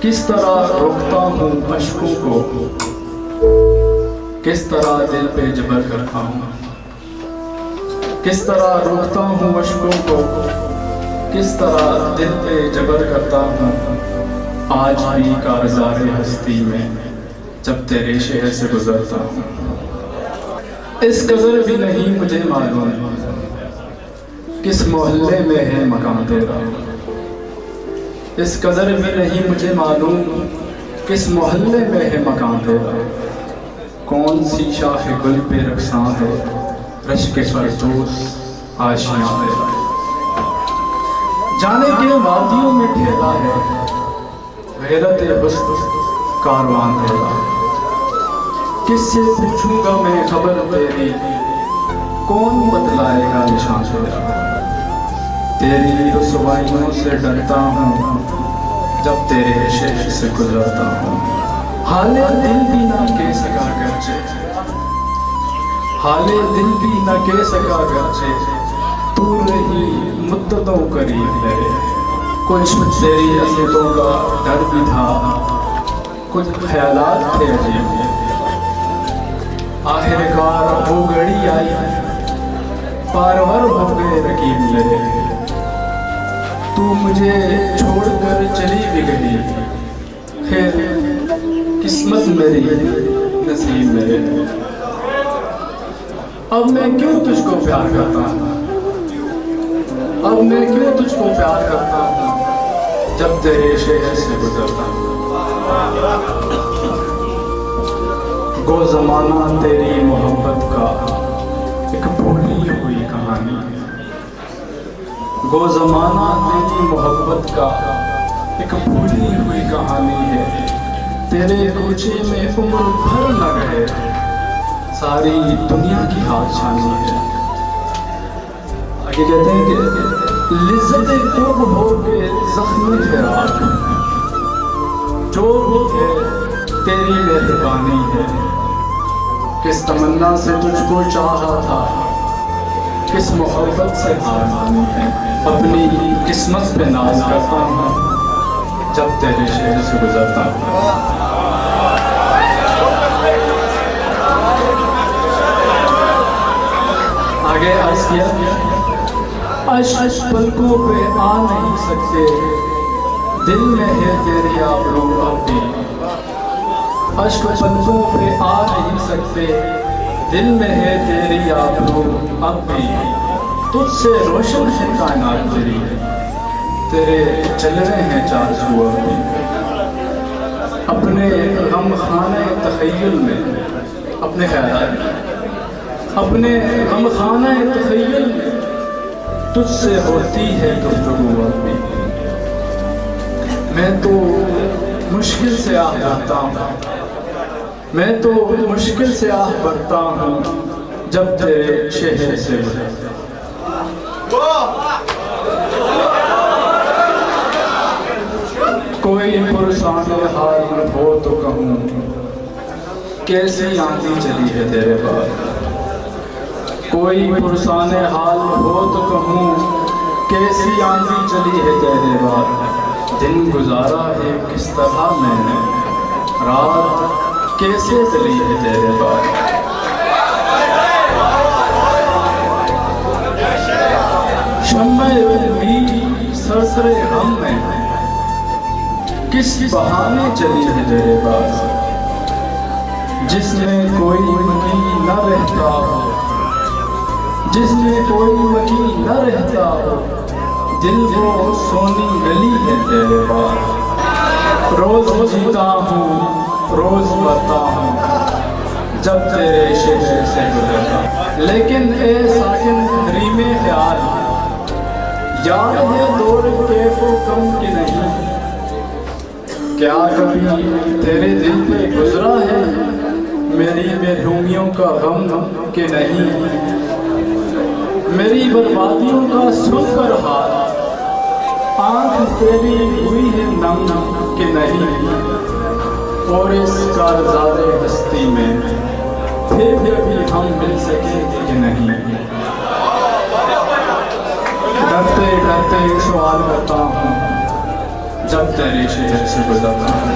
किस तरह रोकता हूँ अश्कों को, किस तरह दिल पे जबर करता हूँ। किस तरह रोकता हूँ अश्कों को, किस तरह दिल पे जबर करता हूँ। आज भी कारज़ारे हस्ती में जब तेरे शहर से गुजरता हूँ। इस कदर भी नहीं मुझे मालूम किस मोहल्ले में है मकान तेरा। इस कदर भी नहीं मुझे मालूम किस मोहल्ले में है मकान तेरा। कौन सी शाख गुल पे रक्सां है, रश्क फरदौस आशियां तेरा। जाने के वादियों में ठेला है, गैरत हुस्न कारवां तेरा। किससे पूछूंगा मैं खबर तेरी, कौन बतलाएगा निशान तेरा। तेरी रुसवाइयों से डरता हूँ जब तेरे शहर से गुजरता हूँ। हाले दिल भी ना कह सका गरचे, हाले दिल भी ना कह सका गरचे, तू रही मुद्दतों करीब है। कुछ तेरी अज़मतों का डर भी था, कुछ ख्यालात थे अजीब। आखिरकार वो घड़ी आई, पारवर हो गए रकीब मेरे। तू मुझे छोड़कर चली भी गई, खैर किस्मत मेरी नसीब मेरे। अब मैं क्यों तुझको प्यार करता हूँ, अब मैं क्यों तुझको प्यार करता हूँ जब तेरे शहर से गुजरता हूँ। गो ज़माना तेरी मोहब्बत का एक भूली हुई कहानी है। गो ज़माना तेरी मोहब्बत का एक भूली हुई कहानी है। तेरे कूचे में उम्र भर न रहे, सारी दुनिया की हाथ छानी है। आगे कहते हैं कि लिज़्ज़त कुर्ब हो के ज़ख्मी फिराक, जो भी है तेरी मेहरबानी है। किस तमन्ना से तुझको चाहा था, किस मोहब्बत से हार मानी है। अपनी किस्मत पे नाज करता हूँ जब तेरे शहर से गुजरता हूँ। आगे अर्ज़ किया, अश्क पलकों पे आ नहीं सकते, दिल में है तेरी आबरू अब भी। अश्क पलकों पे आ नहीं सकते, दिल में है तेरी आबरू अब भी। तुझसे रोशन है कायनात तेरी, तेरे चल रहे हैं चार सुअर भी। अपने गम खाने तख़य्युल में, अपने ख्याल अपने गम खाने तख़य्युल में तुझसे होती है गुफ्तगू अब भी। मैं तो मुश्किल से आह भरता हूँ, मैं तो मुश्किल से आह भरता हूँ जब तेरे शहर से गुजरता हूँ। कोई पुरसाने हाल हो तो कहूँ, कैसी आंधी चली है तेरे पास। कोई पुरसाने हाल हो तो कहूँ, कैसी आंधी चली है तेरे पास। दिन गुजारा है किस तरह मैंने, रात कैसे चली है तेरे पास। शम्मे भी सरसरे हम में किस बहाने चली है तेरे पास। जिसमें कोई मकी न रहता हो, जिसमें कोई मकी न रहता हो, दिल वो सोनी गली है तेरे पास। रोज जीता हूँ रोज मरता हूँ जब तेरे शहर से गुजरता। लेकिन ए साकिन हरीमे ख्याल, याद है दौर कैफो कम की नहीं। क्या कभी तेरे दिल पे गुजरा है मेरी महरूमियों का गम के नहीं। मेरी बर्बादियों का सुनकर हाल, आँख तेरी हुई है नम के नहीं। और इस कारज़ारे हस्ती में फिर भी हम मिल सके कि नहीं। डरते डरते सवाल करता हूँ, जब तेरे शहर से गुजरता हूँ